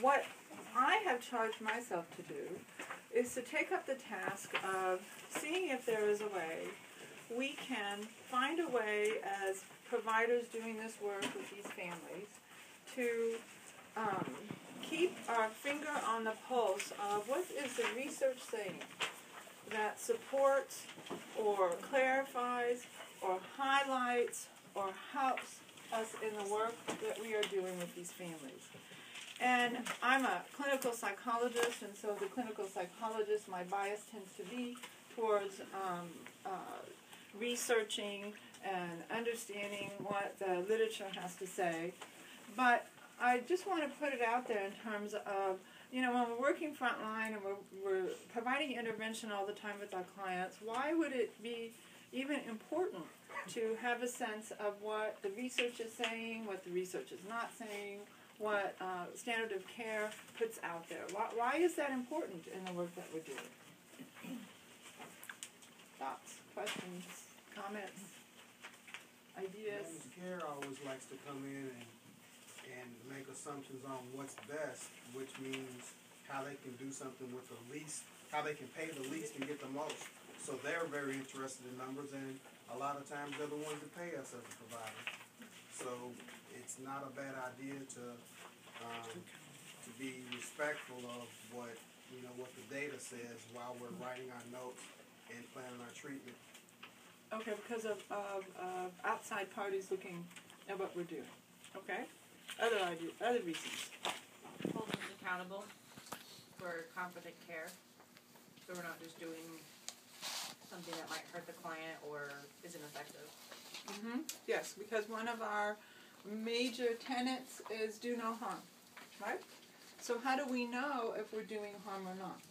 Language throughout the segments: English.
what I have charged myself to do is to take up the task of seeing if there is a way we can find a way as providers doing this work with these families to keep our finger on the pulse of what is the research saying that supports or clarifies or highlights or helps us in the work that we are doing with these families. And I'm a clinical psychologist, and so the clinical psychologist, my bias tends to be towards researching and understanding what the literature has to say. But I just want to put it out there in terms of, you know, when we're working frontline and we're providing intervention all the time with our clients, why would it be even important to have a sense of what the research is saying, what the research is not saying, what standard of care puts out there? Why is that important in the work that we're doing? Thoughts, questions, comments, ideas? Care always likes to come in and make assumptions on what's best, which means how they can do something with the least, how they can pay the least and get the most. So they're very interested in numbers, and a lot of times they're the ones that pay us as a provider. So it's not a bad idea to be respectful of what the data says while we're writing our notes and planning our treatment. Okay, because of outside parties looking at what we're doing. Okay? Other ideas, other reasons. Holding us accountable for competent care, so we're not just doing something that might hurt the client or isn't effective. Mm-hmm. Yes, because one of our major tenets is do no harm, right? So how do we know if we're doing harm or not,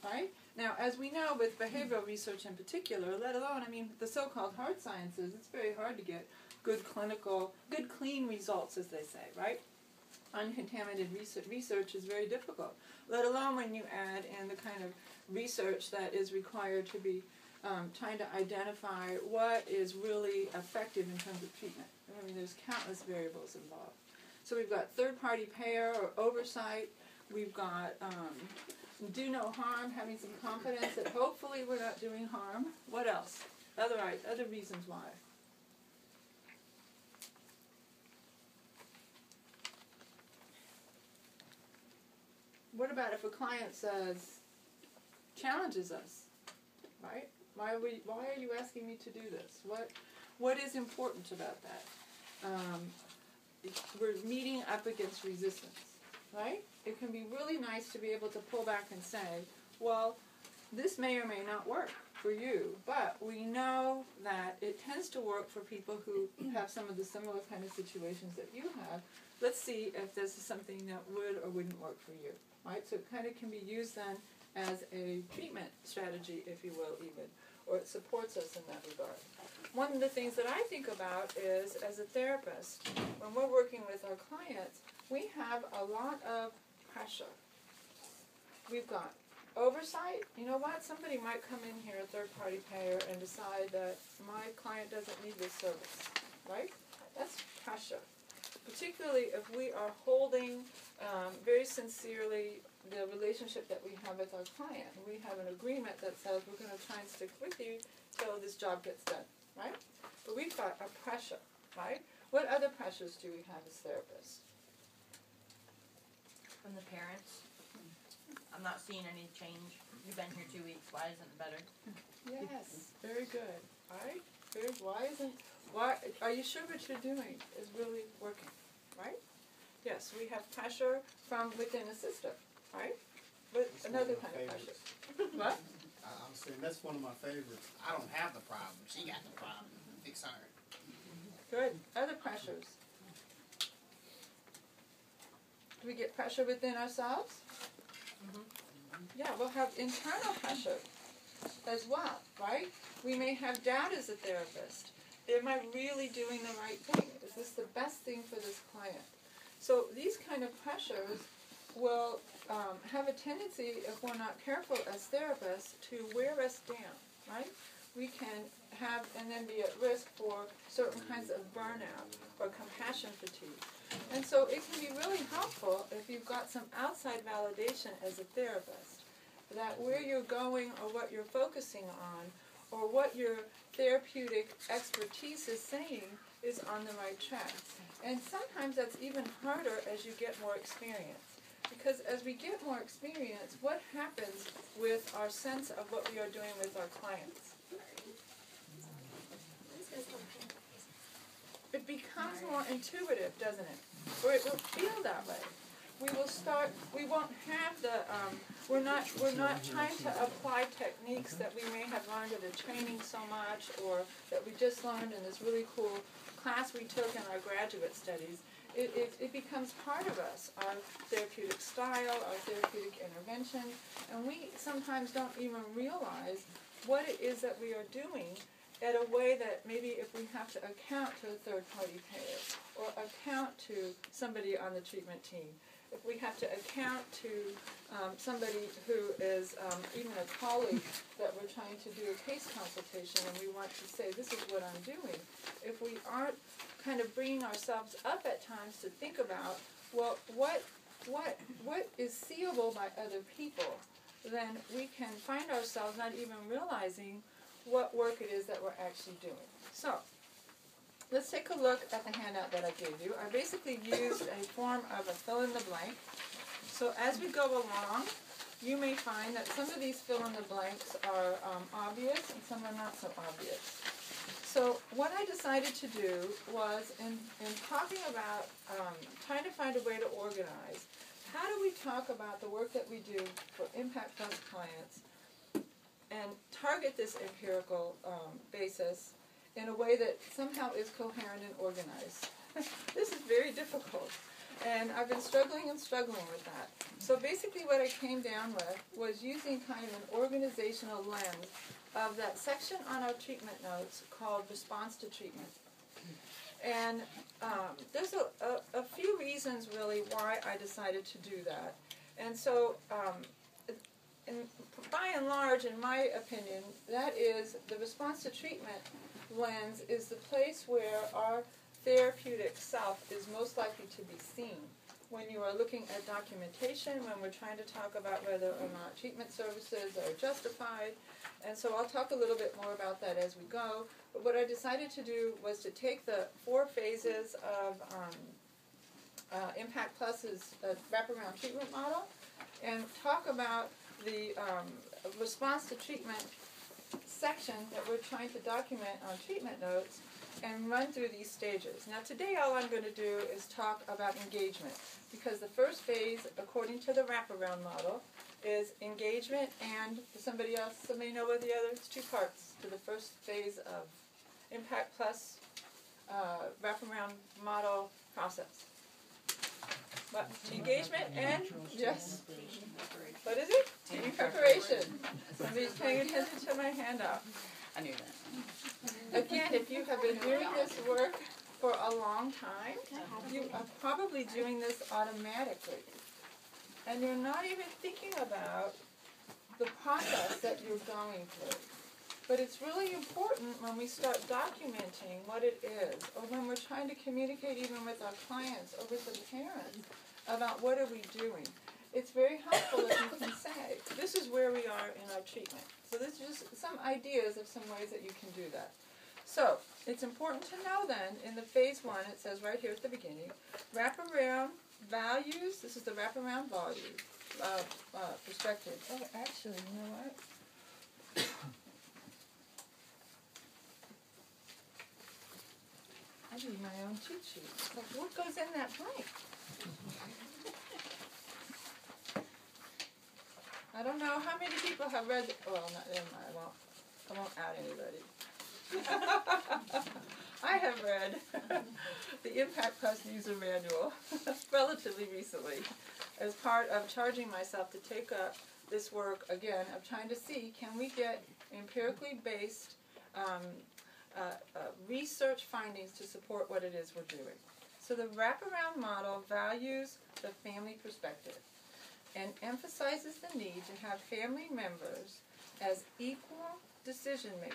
right? Now, as we know with behavioral research in particular, let alone, the so-called hard sciences, it's very hard to get good clean results, as they say, right? Uncontaminated research is very difficult, let alone when you add in the kind of research that is required to be trying to identify what is really effective in terms of treatment. There's countless variables involved. So we've got third-party payer or oversight. We've got do no harm, having some confidence that hopefully we're not doing harm. What else? Other reasons why. What about if a client challenges us, right? Why are you asking me to do this? What is important about that? We're meeting up against resistance, right? It can be really nice to be able to pull back and say, well, this may or may not work for you, but we know that it tends to work for people who have some of the similar kind of situations that you have. Let's see if this is something that would or wouldn't work for you, right? So it kind of can be used then as a treatment strategy, if you will, even, or it supports us in that regard. One of the things that I think about is, as a therapist, when we're working with our clients, we have a lot of pressure. We've got oversight. You know what? Somebody might come in here, a third-party payer, and decide that my client doesn't need this service, right? That's pressure. Particularly if we are holding very sincerely the relationship that we have with our client. We have an agreement that says we're going to try and stick with you till this job gets done, right? But we've got a pressure, right? What other pressures do we have as therapists? From the parents. I'm not seeing any change. You've been here 2 weeks. Why isn't it better? Yes, very good. All right. Why are you sure what you're doing is really working, right? Yes, we have pressure from within the system, right? But That's another one of kind my of pressure. favorites. What? I'm saying that's one of my favorites. I don't have the problem. She got the problem. Fix her. Good. Other pressures. Do we get pressure within ourselves? Yeah, we'll have internal pressure as well, right? We may have doubt as a therapist. Am I really doing the right thing? Is this the best thing for this client? So these kind of pressures will have a tendency, if we're not careful as therapists, to wear us down, right? We can have and then be at risk for certain kinds of burnout or compassion fatigue. And so it can be really helpful if you've got some outside validation as a therapist, that where you're going or what you're focusing on or what your therapeutic expertise is saying is on the right track. And sometimes that's even harder as you get more experience. Because as we get more experience, what happens with our sense of what we are doing with our clients? It becomes more intuitive, doesn't it? Or it will feel that way. We won't have the, we're not trying to apply techniques that we may have learned at a training so much, or that we just learned in this really cool class we took in our graduate studies. It becomes part of us, our therapeutic style, our therapeutic intervention, and we sometimes don't even realize what it is that we are doing in a way that maybe if we have to account to a third-party payer or account to somebody on the treatment team, if we have to account to somebody who is even a colleague that we're trying to do a case consultation and we want to say, this is what I'm doing, if we aren't kind of bringing ourselves up at times to think about, well, what is seeable by other people, then we can find ourselves not even realizing what work it is that we're actually doing. So, let's take a look at the handout that I gave you. I basically used a form of a fill-in-the-blank. So as we go along, you may find that some of these fill-in-the-blanks are obvious and some are not so obvious. So what I decided to do was, in talking about trying to find a way to organize, how do we talk about the work that we do for Impact Plus clients and target this empirical basis in a way that somehow is coherent and organized. This is very difficult, and I've been struggling with that. So basically what I came down with was using kind of an organizational lens of that section on our treatment notes called Response to Treatment. And there's a few reasons really why I decided to do that. And so by and large, in my opinion, that is the response to treatment lens is the place where our therapeutic self is most likely to be seen. When you are looking at documentation, when we're trying to talk about whether or not treatment services are justified. And so I'll talk a little bit more about that as we go. But what I decided to do was to take the 4 phases of Impact Plus's wraparound treatment model and talk about the response to treatment section that we're trying to document on treatment notes and run through these stages. Now today all I'm going to do is talk about engagement, because the first phase, according to the wraparound model, is engagement, and somebody may know what the other, it's 2 parts to the first phase of Impact Plus wraparound model process. What? Engagement and, yes, what is it? Team preparation. Somebody's paying attention to my handout. I knew that. Again, if you have been doing this work for a long time, you are probably doing this automatically. And you're not even thinking about the process that you're going through. But it's really important when we start documenting what it is, or when we're trying to communicate even with our clients or with the parents about what are we doing. It's very helpful if you can say, this is where we are in our treatment. So this is just some ideas of some ways that you can do that. So it's important to know then, in the phase 1, it says right here at the beginning, wraparound values, this is the wraparound value perspective. Oh, actually, you know what? I need my own cheat sheet. Like, what goes in that blank? I don't know how many people have read. Well, never mind. I won't out anybody. I have read the Impact Plus user manual relatively recently as part of charging myself to take up this work again of trying to see, can we get empirically based research findings to support what it is we're doing. So the wraparound model values the family perspective and emphasizes the need to have family members as equal decision makers